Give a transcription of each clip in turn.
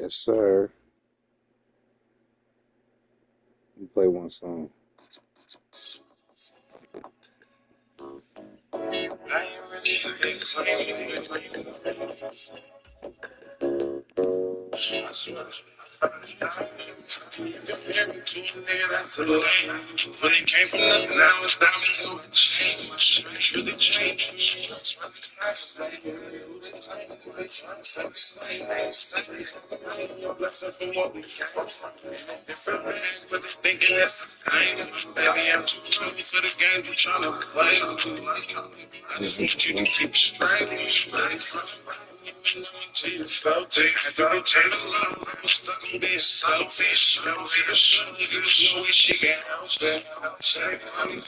Yes, sir. You play one song. When it came from nothing, now it's diamonds on my chain. My stripes really changed. Your blessing from what we came from. Different man, but they thinking it's the same. Baby, I'm too young for the game you tryna play. I just want you to keep it straight. Until you felt it, I do retain the love. I was stuck on being selfish. There's no way she can help it.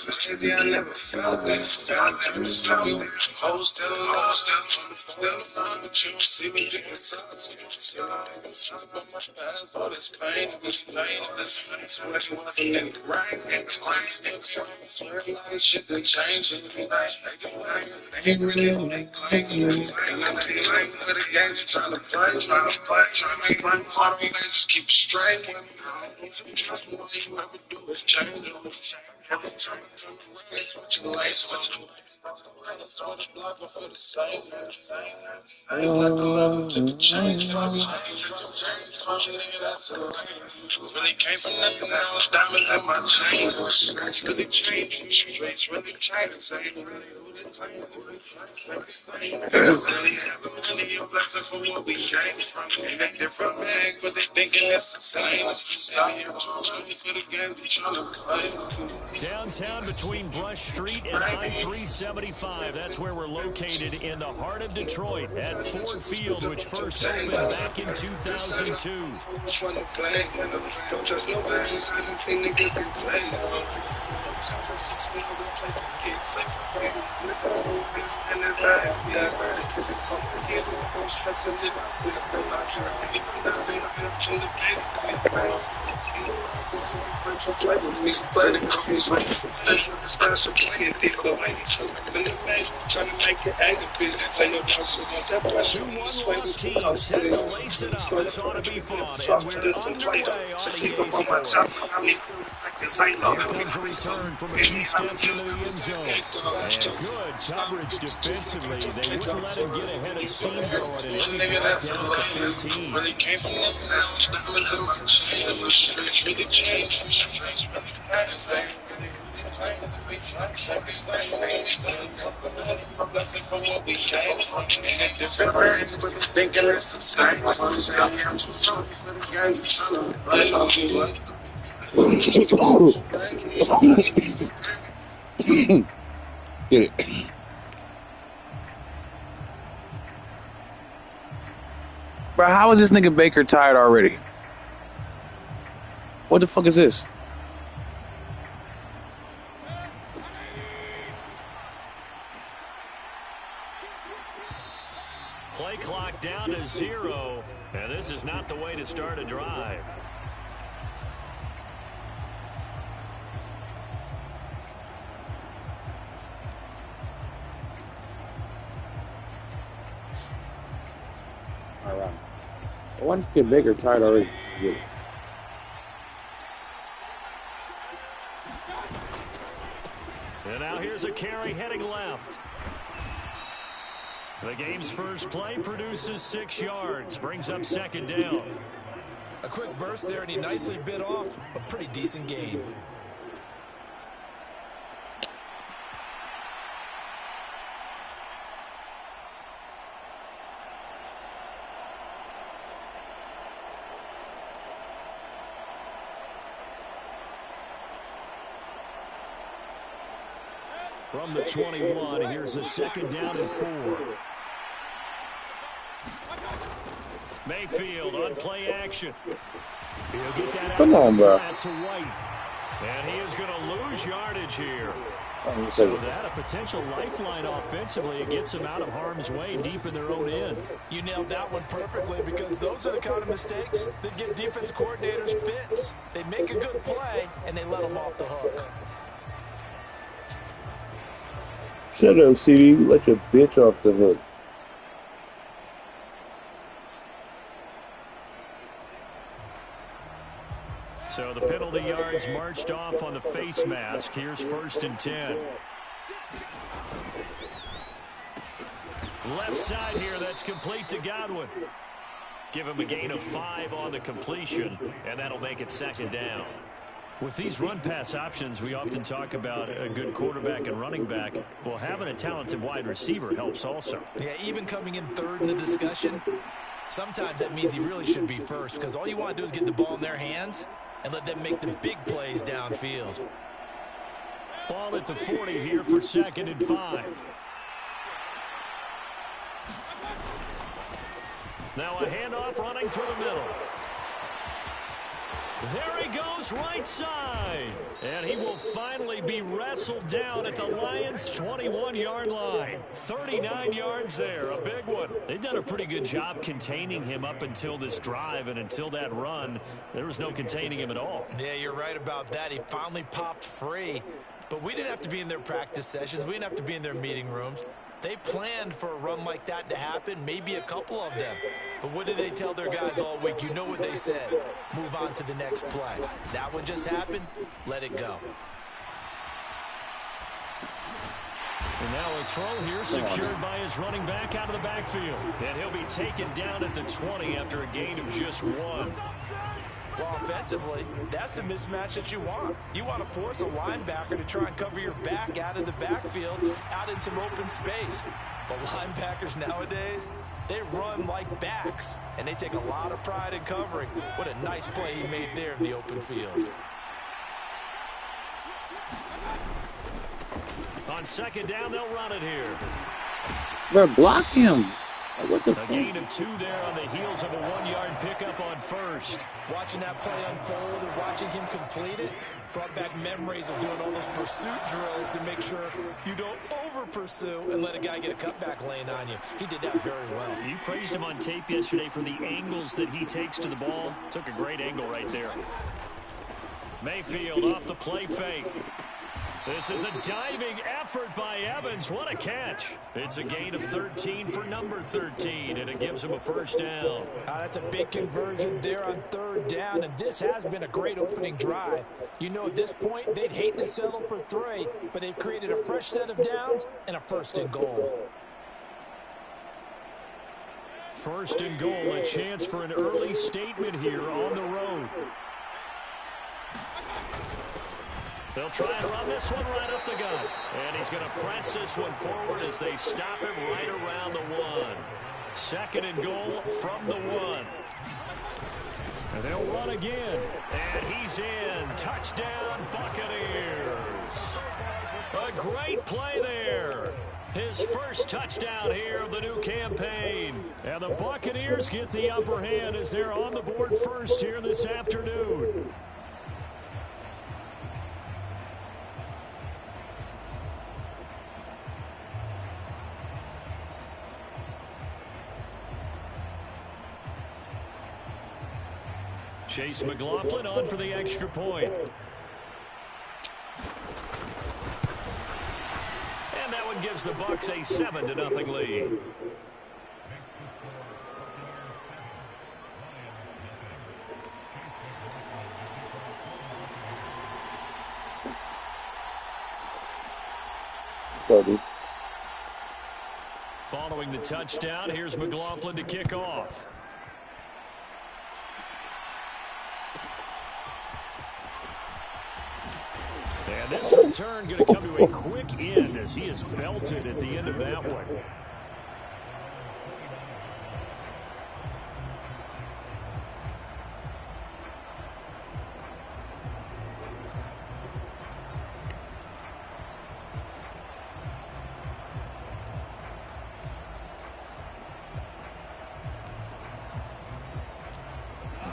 Crazy, I never felt it. I never felt it. Hoes still lost, still alive, but you don't see me getting something. But my past, all this pain, so it wasn't in the right. Swear a lot of shit that changed. They ain't really who they claim to be. For the game you tryna play, tryna make life harder, man, just keep it straight. Trust me, what you ever do is change. Every time I come around, it's what you like, switch you. It's on the block, I feel the same. I ain't let the love to the change. Really came from nothing, now it's diamonds in my chain. It's really changed, it's really changed. Same really who the same, really have a money, your blessing from what we came from. In a different bag, but they thinking it's the same. It's the same. For the game, we tryna play. Downtown between Brush Street and I-375. That's where we're located in the heart of Detroit at Ford Field, which first opened back in 2002. One-loss team set to lace it up. This ought to be fun, and we're underway on the A4. Here comes a return from a few steps into the end zone. And good coverage defensively. They wouldn't let him get ahead of steam going, and he'll be brought down at the 15. Really came from nothing, now it's diamonds in my chain. It's really changed. From what we came from, different, but they thinking it's the same. I'm too young for the game, you tryna play. Get it. Bro, how is this nigga Baker tired already? What the fuck is this? Play clock down to 0, and this is not the way to start a drive. All right. Once get Baker tired already. Get it. And now here's a carry heading left. The game's first play produces 6 yards, brings up second down. A quick burst there, and he nicely bit off a pretty decent gain. From the 21, here's a second down and 4. Mayfield on play action. He'll get that out to White. And he is going to lose yardage here. So that a potential lifeline offensively. It gets them out of harm's way deep in their own end. You nailed that one perfectly, because those are the kind of mistakes that give defense coordinators fits. They make a good play, and they let them off the hook. Shut up, CD. You let your bitch off the hook. So the penalty yards marched off on the face mask. Here's 1st and 10. Left side here, that's complete to Godwin. Give him a gain of 5 on the completion, and that'll make it 2nd down. With these run-pass options, we often talk about a good quarterback and running back. Well, having a talented wide receiver helps also. Yeah, even coming in 3rd in the discussion, sometimes that means he really should be first, because all you want to do is get the ball in their hands and let them make the big plays downfield. Ball at the 40 here for 2nd and 5. Now a handoff running through the middle. There he goes, right side. And he will finally be wrestled down at the Lions' 21-yard line. 39 yards there, a big one. They've done a pretty good job containing him up until this drive, and until that run, there was no containing him at all. Yeah, you're right about that. He finally popped free. But we didn't have to be in their practice sessions. We didn't have to be in their meeting rooms. They planned for a run like that to happen, maybe a couple of them. But what did they tell their guys all week? You know what they said. Move on to the next play. That one just happened. Let it go. And now a throw here secured by his running back out of the backfield. And he'll be taken down at the 20 after a gain of just 1. Well, offensively, that's the mismatch that you want. You want to force a linebacker to try and cover your back out of the backfield, out in some open space. But linebackers nowadays, they run like backs, and they take a lot of pride in covering. What a nice play he made there in the open field. On 2nd down, they'll run it here. They're blocking him. What the A gain of 2 there on the heels of a 1-yard pickup on 1st. Watching that play unfold and watching him complete it brought back memories of doing all those pursuit drills to make sure you don't over-pursue and let a guy get a cutback lane on you. He did that very well. You praised him on tape yesterday for the angles that he takes to the ball. Took a great angle right there. Mayfield off the play fake. This is a diving effort by Evans. What a catch. It's a gain of 13 for number 13, and it gives him a 1st down. That's a big conversion there on 3rd down, and this has been a great opening drive. You know, at this point, they'd hate to settle for 3, but they've created a fresh set of downs and a 1st and goal. 1st and goal, a chance for an early statement here on the road. They'll try and run this one right up the gut. And he's going to press this one forward as they stop him right around the 1. 2nd and goal from the 1. And they'll run again. And he's in. Touchdown, Buccaneers. A great play there. His 1st touchdown here of the new campaign. And the Buccaneers get the upper hand as they're on the board first here this afternoon. Chase McLaughlin on for the extra point. And that one gives the Bucs a 7-0 lead. Following the touchdown, here's McLaughlin to kick off. And this return going to come to a quick end as he is belted at the end of that one.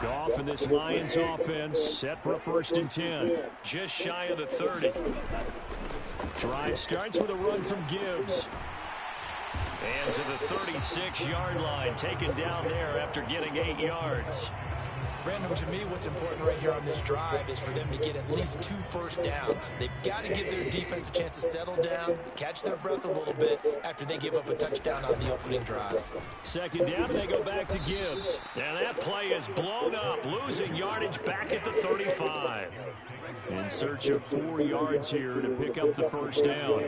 Goff and this Lions offense set for a 1st and 10. Just shy of the 30. Drive starts with a run from Gibbs. And to the 36-yard line, taken down there after getting 8 yards. Random, to me, what's important right here on this drive is for them to get at least 2 first downs. They've got to give their defense a chance to settle down, catch their breath a little bit after they give up a touchdown on the opening drive. Second down, and they go back to Gibbs. And that play is blown up, losing yardage back at the 35. In search of 4 yards here to pick up the first down.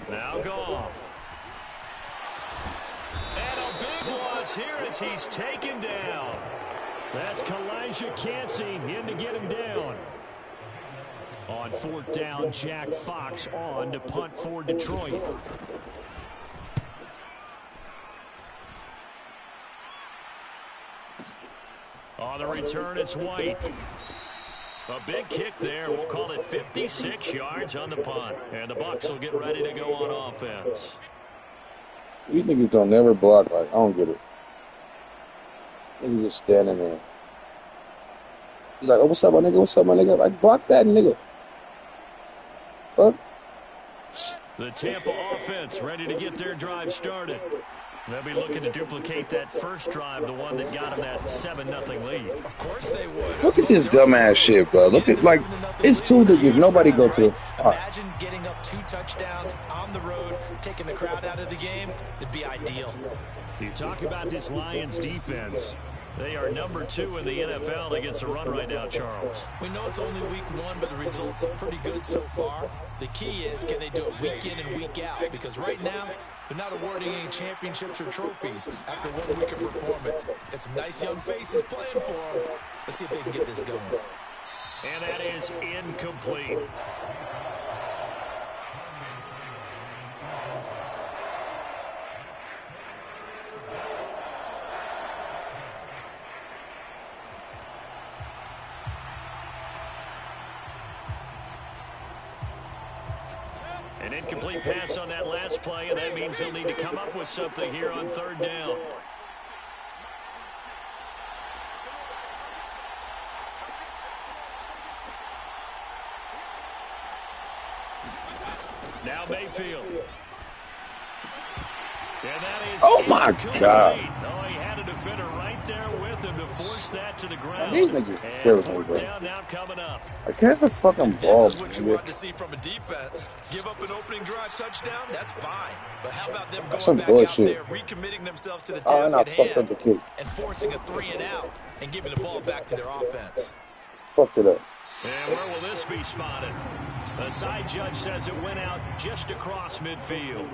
Now Goff. And a big loss here as he's taken down. That's Kalijah Cansey in to get him down. On 4th down, Jack Fox on to punt for Detroit. On the return, it's White. A big kick there. We'll call it 56 yards on the punt. And the Bucs will get ready to go on offense. These niggas don't never block. Like, I don't get it. Niggas just standing there. He's like, oh, what's up, my nigga? What's up, my nigga? Like, block that nigga. Fuck. The Tampa offense ready to get their drive started. They'll be looking to duplicate that first drive, the one that got them that 7-0 lead. Of course they would. Look at this dumbass shit, bro. Look at, like, it's 2 niggas. Nobody go to. Imagine getting up 2 touchdowns on the road, taking the crowd out of the game. It'd be ideal. You talk about this Lions defense. They are number 2 in the NFL against the run right now, Charles. We know it's only week 1, but the results look pretty good so far. The key is, can they do it week in and week out? Because right now, they're not awarding any championships or trophies after 1 week of performance. Got some nice young faces playing for them. Let's see if they can get this going. And that is incomplete. An incomplete pass on that last play, and that means they'll need to come up with something here on 3rd down. Now Mayfield. And that is Oh, my God. Oh, he had a defender right there with him to force that to the ground. These niggas And kill me, 4th bro. down now coming up. I can't the fucking ball, This is what you nigga. want to see from a defense. Give up an opening drive touchdown, that's fine. But how about them That's going some back bullshit. out there, recommitting themselves to the Oh, and task I at fucked up hand, the kick. and forcing a 3 and out, and giving the ball back to their offense. Fucked it up. And where will this be spotted? The side judge says it went out just across midfield.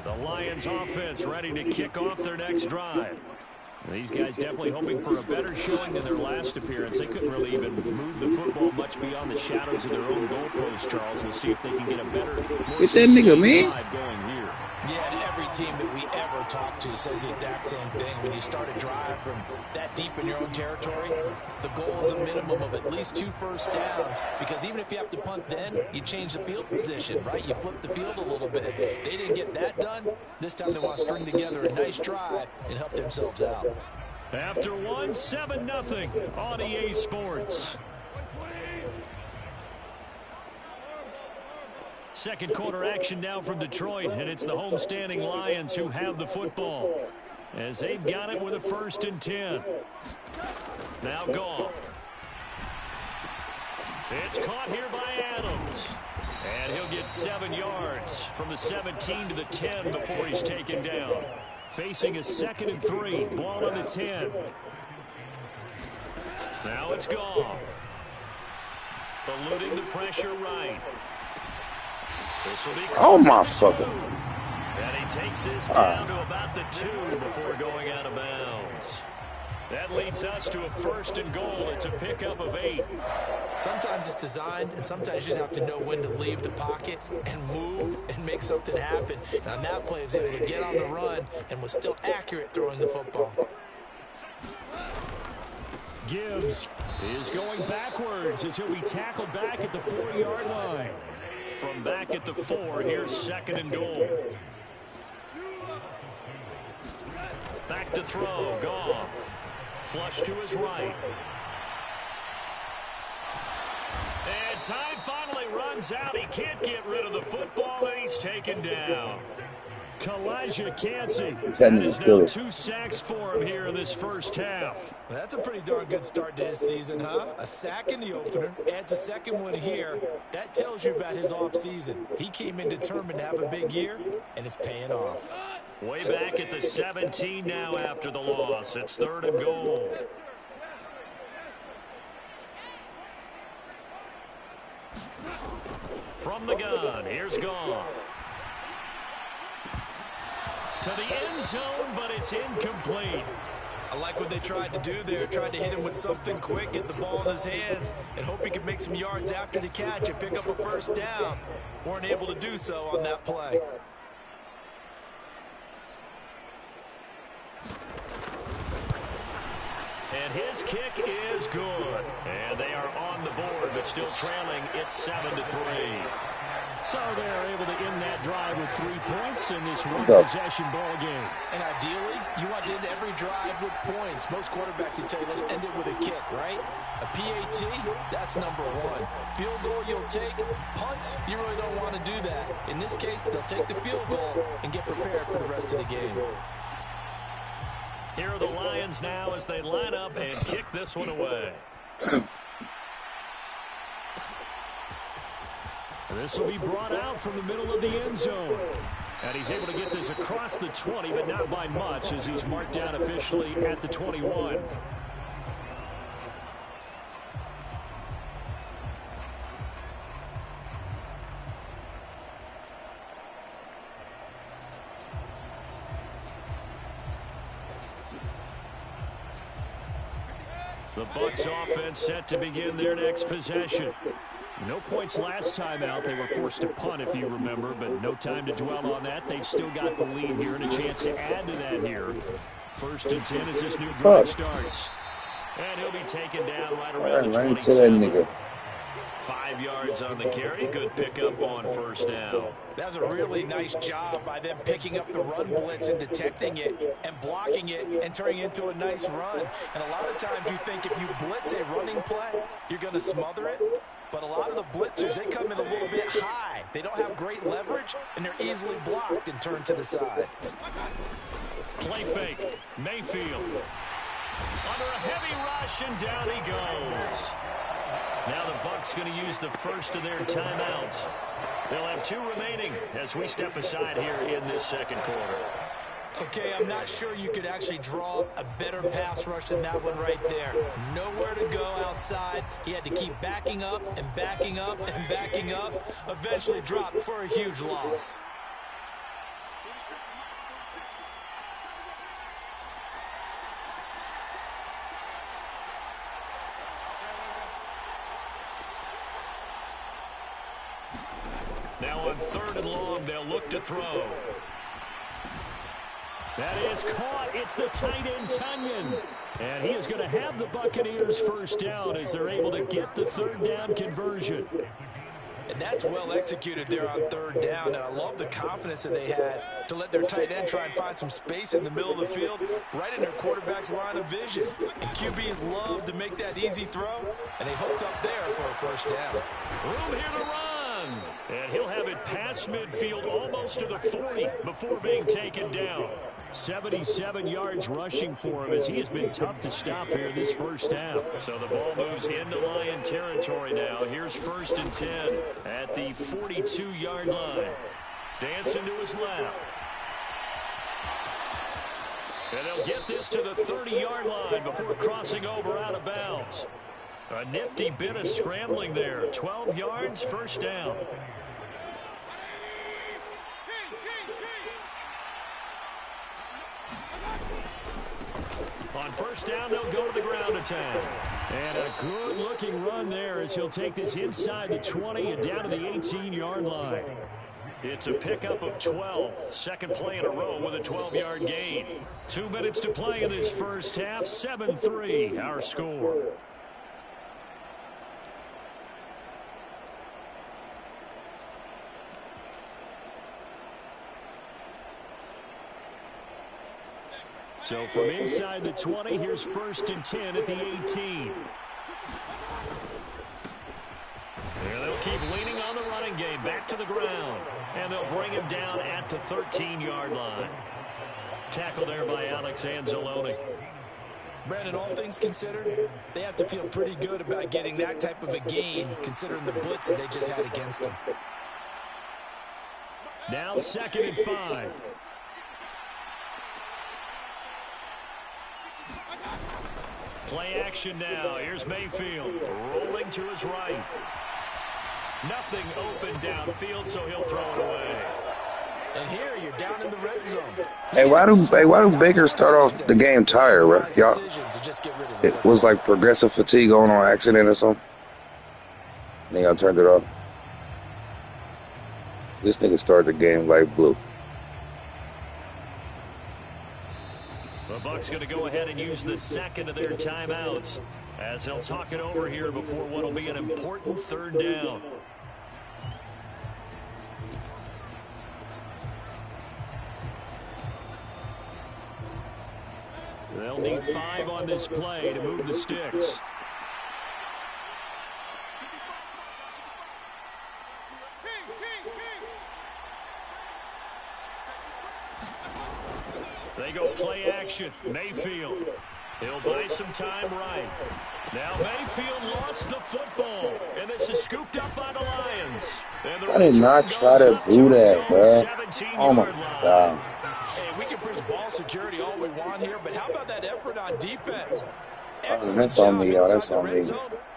The Lions offense ready to kick off their next drive. These guys definitely hoping for a better showing than their last appearance. They couldn't really even move the football much beyond the shadows of their own goalpost, Charles. We'll see if they can get a better, more Get that nigga, sustained man. drive going here. Yeah, and every team that we ever talk to says the exact same thing. When you start a drive from that deep in your own territory, the goal is a minimum of at least 2 first downs. Because even if you have to punt then, you change the field position, right? You flip the field a little bit. They didn't get that done. This time they want to string together a nice drive and help themselves out. After one, 7-0 on EA Sports. Second quarter action now from Detroit, and it's the homestanding Lions who have the football as they've got it with a 1st and 10. Now Goff. It's caught here by Adams. And he'll get 7 yards from the 17 to the 10 before he's taken down. Facing a 2nd and 3, ball on the 10. Now it's Goff. Eluding the pressure right. This will be Oh, my fucking. and he takes this down to about the 2 before going out of bounds. That leads us to a 1st and goal. It's a pickup of 8. Sometimes it's designed, and sometimes you just have to know when to leave the pocket and move and make something happen. And on that play, he was able to get on the run and was still accurate throwing the football. Gibbs is going backwards as he'll be tackled back at the 4-yard line. from back at the 4, here's 2nd and goal. Back to throw, Goff. Flush to his right. And time finally runs out. He can't get rid of the football, and he's taken down. Kalijah Cansey. That is now 2 sacks for him here in this first half. Well, that's a pretty darn good start to his season, huh? A sack in the opener, adds a second one here. That tells you about his offseason. He came in determined to have a big year, and it's paying off. Way back at the 17 now after the loss. It's 3rd and goal. From the gun, here's Goff. To the end zone, but it's incomplete. I like what they tried to do there. Tried to hit him with something quick, get the ball in his hands, and hope he could make some yards after the catch and pick up a first down. Weren't able to do so on that play. And his kick is good. And they are on the board, but still trailing. It's 7-3. So they're able to end that drive with 3 points in this one-possession ball game. And ideally, you want to end every drive with points. Most quarterbacks would tell you, let's end it with a kick, right? A PAT, that's number 1. Field goal you'll take. Punts, you really don't want to do that. In this case, they'll take the field goal and get prepared for the rest of the game. Here are the Lions now as they line up and kick this one away. This will be brought out from the middle of the end zone. And he's able to get this across the 20, but not by much as he's marked down officially at the 21. The Bucs offense set to begin their next possession. No points last time out. They were forced to punt, if you remember, but no time to dwell on that. They've still got the lead here and a chance to add to that here. 1st and 10 as this new drive starts. And he'll be taken down right around the 27. 5 yards on the carry. Good pickup on first down. That was a really nice job by them picking up the run blitz and detecting it and blocking it and turning it into a nice run. And a lot of times you think if you blitz a running play, you're going to smother it. But a lot of the blitzers, they come in a little bit high. They don't have great leverage, and they're easily blocked and turned to the side. Play fake. Mayfield. Under a heavy rush, and down he goes. Now the Bucs going to use the first of their timeouts. They'll have 2 remaining as we step aside here in this second quarter. Okay, I'm not sure you could actually draw a better pass rush than that one right there. Nowhere to go outside. He had to keep backing up and backing up and backing up. Eventually dropped for a huge loss. Now on 3rd and long, they'll look to throw. That is caught. It's the tight end, Tunyon. And he is going to have the Buccaneers first down as they're able to get the 3rd down conversion. And that's well executed there on 3rd down. And I love the confidence that they had to let their tight end try and find some space in the middle of the field, right in their quarterback's line of vision. And QBs love to make that easy throw, and they hooked up there for a first down. Room here to run. And he'll have it past midfield almost to the 40 before being taken down. 77 yards rushing for him as he has been tough to stop here this first half. So the ball moves into Lion territory now. Here's 1st and 10 at the 42-yard line. Dancing to his left. And they'll get this to the 30-yard line before crossing over out of bounds. A nifty bit of scrambling there. 12 yards, first down. On first down, they'll go to the ground attack. And a good-looking run there as he'll take this inside the 20 and down to the 18-yard line. It's a pickup of 12. Second play in a row with a 12-yard gain. 2 minutes to play in this first half. 7-3, our score. So from inside the 20, here's 1st and 10 at the 18. And they'll keep leaning on the running game back to the ground. And they'll bring him down at the 13-yard line. Tackled there by Alex Anzalone. Brandon, all things considered, they have to feel pretty good about getting that type of a gain, considering the blitz that they just had against them. Now 2nd and 5. Play action now. Here's Mayfield rolling to his right. Nothing open downfield, so he'll throw it away. And here you're down in the red zone. Hey, why do Baker start off the game tired, right? Y'all, it was like progressive fatigue on accident or something. And then y'all turned it off. This nigga started the game light blue. The Bucs going to go ahead and use the 2nd of their timeouts as they'll talk it over here before what will be an important 3rd down. They'll need 5 on this play to move the sticks. They go play action. Mayfield. He'll buy some time right. Now Mayfield lost the football. And this is scooped up by the Lions. I did not try to do that, bro. Oh, my God. Hey, we can preach ball security all we want here, but how about that effort on defense? That's on me, y'all. That's on me.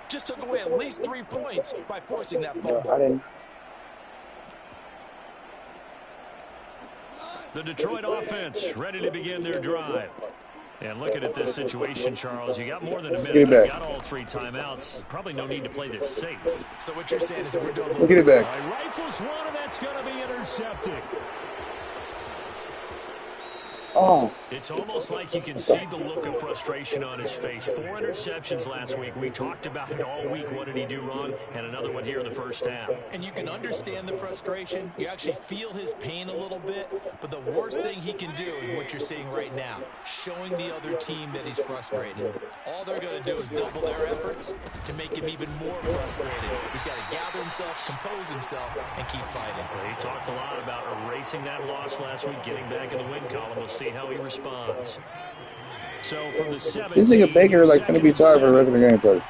Just took away at least 3 points by forcing that fumble. I didn't. The Detroit offense ready to begin their drive. And looking at this situation, Charles, you got more than a minute. You got all 3 timeouts. Probably no need to play this safe. So what you're saying is that we're doing. Look at it back. Rifles one, and that's going to be intercepted. Oh. It's almost like you can see the look of frustration on his face. 4 interceptions last week. We talked about it all week. What did he do wrong? And another one here in the first half. And you can understand the frustration. You actually feel his pain a little bit. But the worst thing he can do is what you're seeing right now, showing the other team that he's frustrated. All they're going to do is double their efforts to make him even more frustrated. He's got to gather himself, compose himself, and keep fighting. Well, he talked a lot about erasing that loss last week, getting back in the win column. We'll see how he responds. So from the 7th, this nigga Baker like gonna be tired for the rest of the game. Too.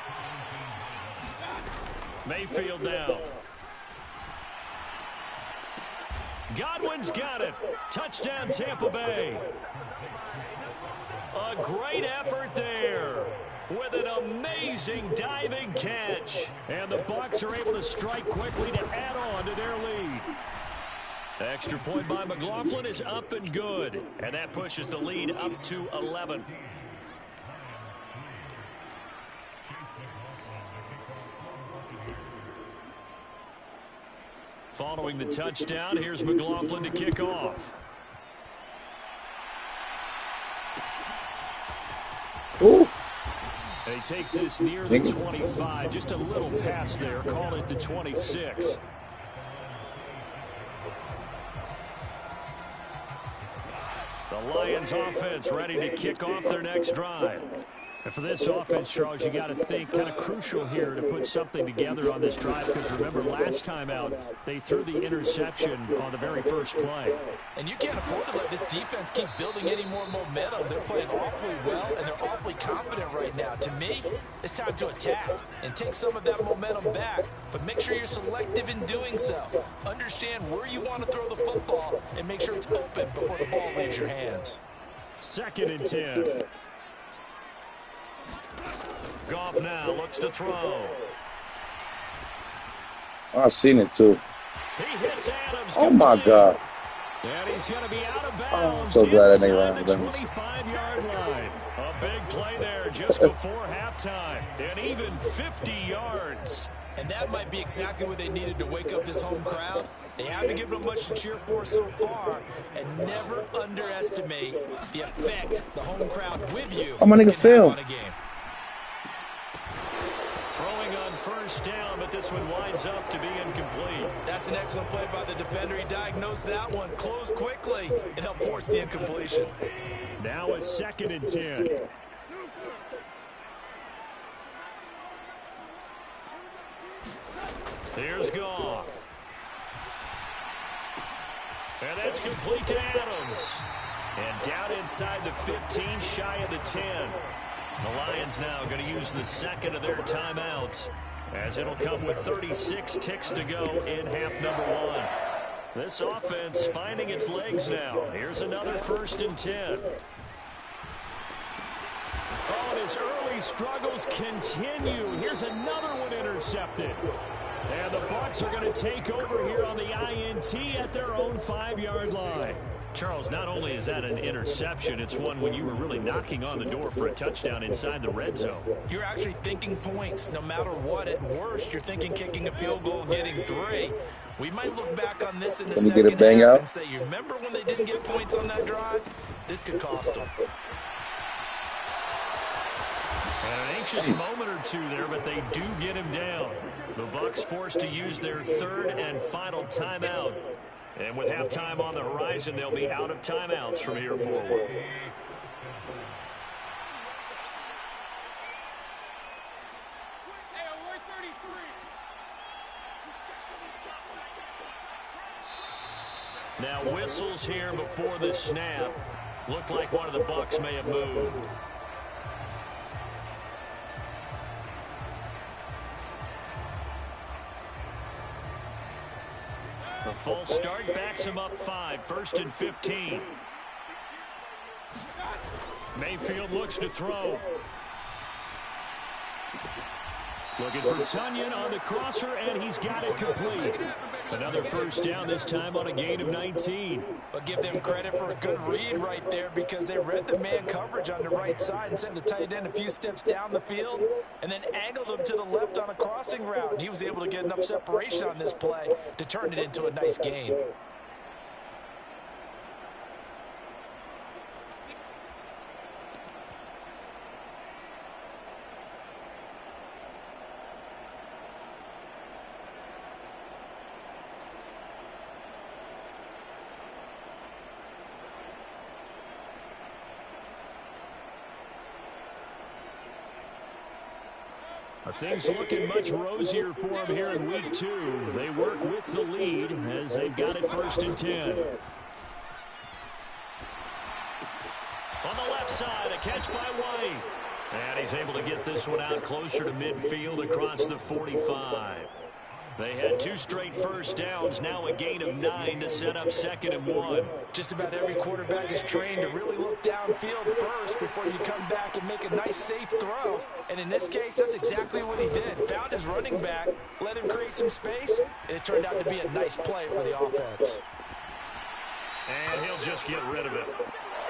Mayfield now. Godwin's got it. Touchdown Tampa Bay. A great effort there with an amazing diving catch. And the Bucs are able to strike quickly to add on to their lead. The extra point by McLaughlin is up and good. And that pushes the lead up to 11. Following the touchdown, here's McLaughlin to kick off. Ooh. And he takes this near the 25. Just a little pass there. Call it the 26. The Lions offense ready to kick off their next drive. And for this offense, Charles, you got to think kind of crucial here to put something together on this drive, because remember last time out they threw the interception on the very first play. And you can't afford to let this defense keep building any more momentum. They're playing awfully well, and they're awfully confident right now. To me, it's time to attack and take some of that momentum back, but make sure you're selective in doing so. Understand where you want to throw the football and make sure it's open before the ball leaves your hands. 2nd and 10. Goff now looks to throw. I've seen it too. He hits Adams. Oh my God. And he's going to be out of Oh, bounds. I'm so glad that nigga ran Inside out the of bounds. 25-yard line. A big play there just before halftime. And even 50 yards. And that might be exactly what they needed to wake up this home crowd. They haven't given them much to cheer for so far, and never underestimate the effect the home crowd with you Oh, my nigga can have Phil. on a game. Throwing on first down, but this one winds up to be incomplete. That's an excellent play by the defender. He diagnosed that one, closed quickly, and helped force the incompletion. Now a 2nd and 10. Here's Goff. And that's complete to Adams. And down inside the 15, shy of the 10. The Lions now going to use the 2nd of their timeouts, as it'll come with 36 ticks to go in half number 1. This offense finding its legs now. Here's another 1st and 10. Oh, and his early struggles continue. Here's another one intercepted. And the Bucs are going to take over here on the INT at their own 5-yard line. Charles, not only is that an interception, it's one when you were really knocking on the door for a touchdown inside the red zone. You're actually thinking points no matter what. At worst, you're thinking kicking a field goal and getting 3. We might look back on this in the second half and say, you remember when they didn't get points on that drive? This could cost them. An anxious moment or two there, but they do get him down. The Bucs forced to use their 3rd and final timeout. And with halftime on the horizon, they'll be out of timeouts from here forward. Now whistles here before the snap. Looked like one of the Bucs may have moved. A false start backs him up 5, 1st and 15. Mayfield looks to throw. Looking for Tunyon on the crosser, and he's got it complete. Another 1st down, this time on a gain of 19. But give them credit for a good read right there, because they read the man coverage on the right side and sent the tight end a few steps down the field and then angled him to the left on a crossing route. And he was able to get enough separation on this play to turn it into a nice gain. Things looking much rosier for them here in week 2. They work with the lead as they've got it 1st and 10. On the left side, a catch by White. And he's able to get this one out closer to midfield across the 45. They had 2 straight 1st downs, now a gain of 9 to set up 2nd and 1. Just about every quarterback is trained to really look downfield first before you come back and make a nice safe throw. And in this case, that's exactly what he did. Found his running back, let him create some space, and it turned out to be a nice play for the offense. And he'll just get rid of it.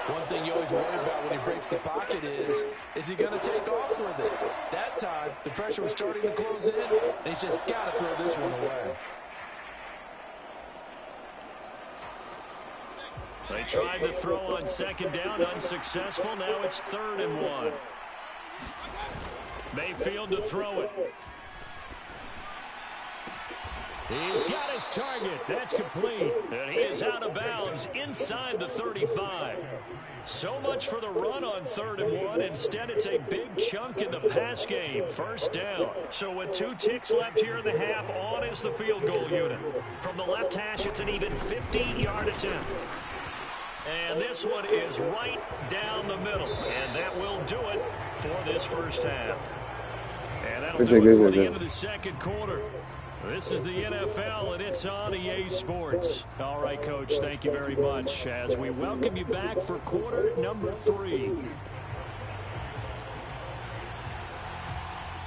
One thing you always worry about when he breaks the pocket is he going to take off with it? That time, the pressure was starting to close in, and he's just got to throw this one away. They tried the throw on 2nd down, unsuccessful. Now it's 3rd and 1. Mayfield to throw it. He's got his target. That's complete. And he is out of bounds inside the 35. So much for the run on 3rd and 1. Instead, it's a big chunk in the pass game. 1st down. So with 2 ticks left here in the half, on is the field goal unit. From the left hash, it's an even 15-yard attempt. And this one is right down the middle. And that will do it for this 1st half. And that'll do it for the end of the 2nd quarter. This is the NFL, and it's on EA Sports. All right, Coach, thank you very much as we welcome you back for quarter number 3.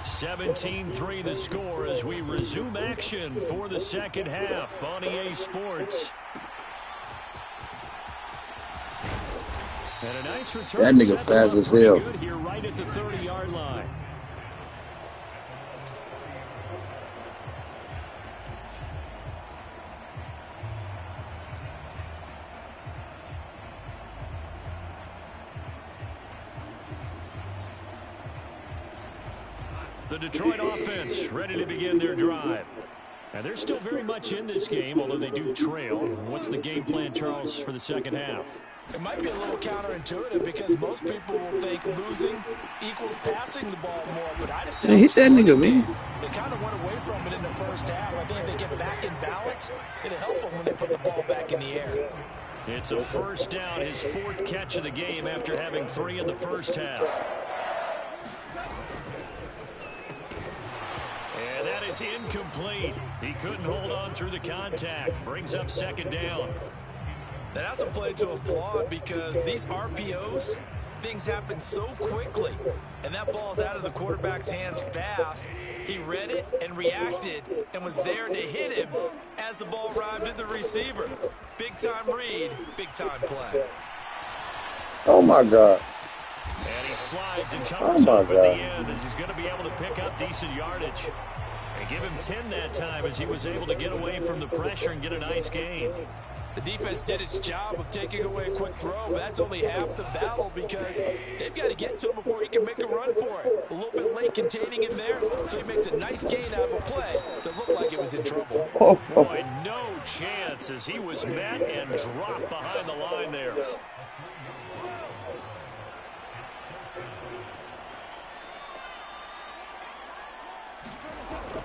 17-3 the score as we resume action for the 2nd half on EA Sports. And a nice return. That nigga fast as hell. Good here right at the 30-yard line. The Detroit offense ready to begin their drive. And they're still very much in this game, although they do trail. What's the game plan, Charles, for the second half? It might be a little counterintuitive because most people will think losing equals passing the ball more, but I just hit that nigga, man. They kind of went away from it in the first half. I think if they get back in balance, it'll help them when they put the ball back in the air. It's a first down, his 4th catch of the game after having 3 in the first half. And that is incomplete. He couldn't hold on through the contact. Brings up 2nd down. That's a play to applaud because these RPOs, things happen so quickly. And that ball's out of the quarterback's hands fast. He read it and reacted and was there to hit him as the ball arrived at the receiver. Big-time read, big-time play. Oh, my God. And he slides and covers up at the end as he's going to be able to pick up decent yardage. And give him 10 that time as he was able to get away from the pressure and get a nice gain. The defense did its job of taking away a quick throw, but that's only half the battle because they've got to get to him before he can make a run for it. A little bit late containing him there, so he makes a nice gain out of a play that looked like it was in trouble. Boy, no chance as he was met and dropped behind the line there.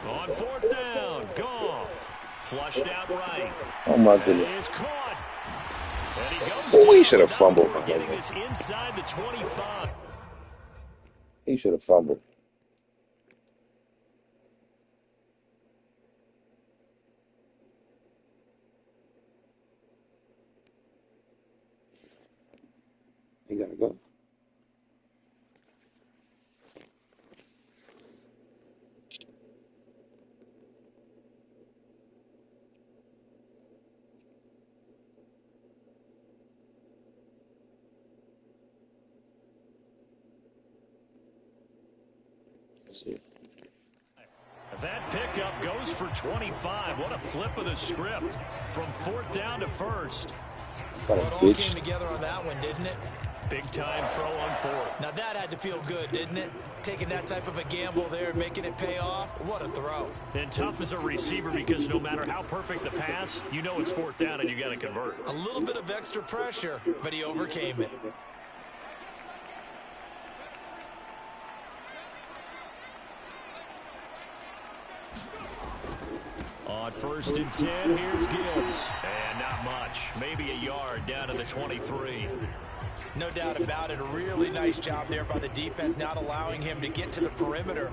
On 4th down, Goff. Flushed out right. Oh, my goodness. Caught. And he goes he should have fumbled. Getting this inside the 25. He should have fumbled. He got to go. That pickup goes for 25. What a flip of the script from 4th down to 1st. Well, it all came together on that one, didn't it? Big time throw on 4th. Now that had to feel good, didn't it? Taking that type of a gamble there and making it pay off. What a throw. And tough as a receiver because no matter how perfect the pass, you know it's 4th down and you got to convert. A little bit of extra pressure, but he overcame it. On 1st and 10, here's Gibbs. And not much. Maybe a yard down to the 23. No doubt about it. A really nice job there by the defense, not allowing him to get to the perimeter.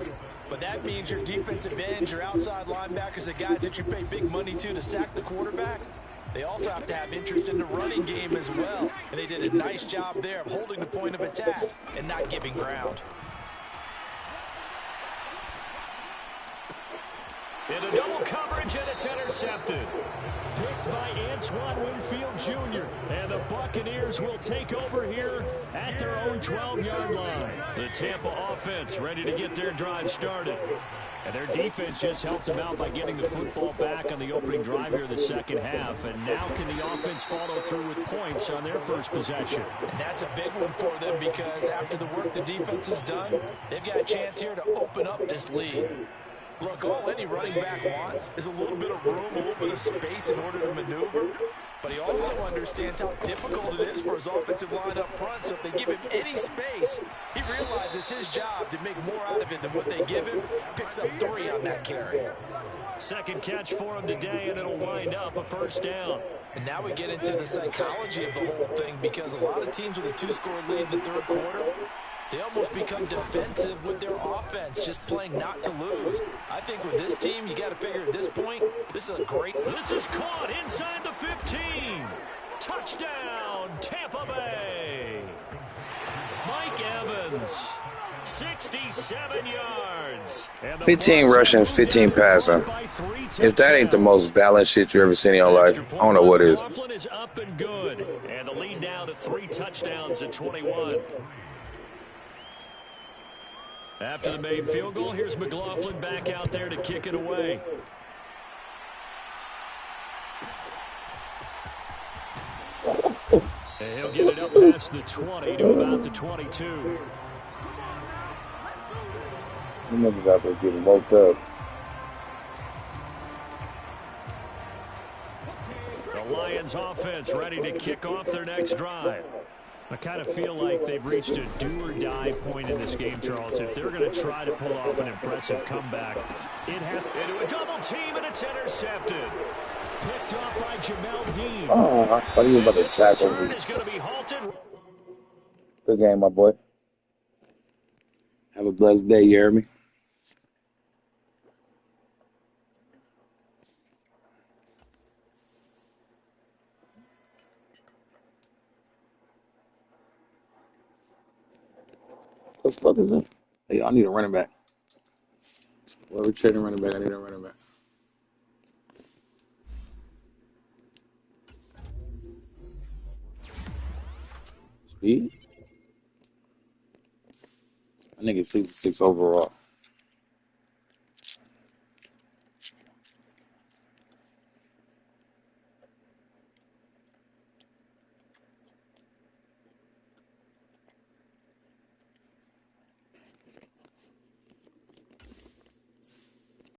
But that means your defensive ends, your outside linebackers, the guys that you pay big money to sack the quarterback, they also have to have interest in the running game as well. And they did a nice job there of holding the point of attack and not giving ground. Into double coverage, and it's intercepted. Picked by Antoine Winfield Jr. And the Buccaneers will take over here at their own 12-yard line. The Tampa offense ready to get their drive started. And their defense just helped them out by getting the football back on the opening drive here in the second half. And now can the offense follow through with points on their first possession? And that's a big one for them because after the work the defense has done, they've got a chance here to open up this lead. Look, all any running back wants is a little bit of room, a little bit of space in order to maneuver. But he also understands how difficult it is for his offensive line up front. So if they give him any space, he realizes his job to make more out of it than what they give him. Picks up 3 on that carry. Second catch for him today, and it'll wind up a first down. And now we get into the psychology of the whole thing because a lot of teams with a 2-score lead in the third quarter, they almost become defensive with their offense, just playing not to lose. I think with this team, you got to figure at this point, this is a great... This is caught inside the 15. Touchdown, Tampa Bay. Mike Evans, 67 yards. 15 rushing, 15 passing. If that ain't the most balanced shit you ever seen in your life, I don't know what is. McLaughlin is up and good. And the lead now to 3 touchdowns at 21. After the made field goal, here's McLaughlin back out there to kick it away. And he'll get it up past the 20 to about the 22. Them niggas out there getting woke up. The Lions offense ready to kick off their next drive. I kind of feel like they've reached a do-or-die point in this game, Charles. If they're going to try to pull off an impressive comeback, it has into a double team, and it's intercepted. Picked off by Jamel Dean. Oh, I thought he was about to tackle me. Is going to be halted. Good game, my boy. Have a blessed day, you hear me? What the fuck is that? Hey, I need a running back. Well, we're trading running back. I need a running back. Speed? I think it's 66 overall.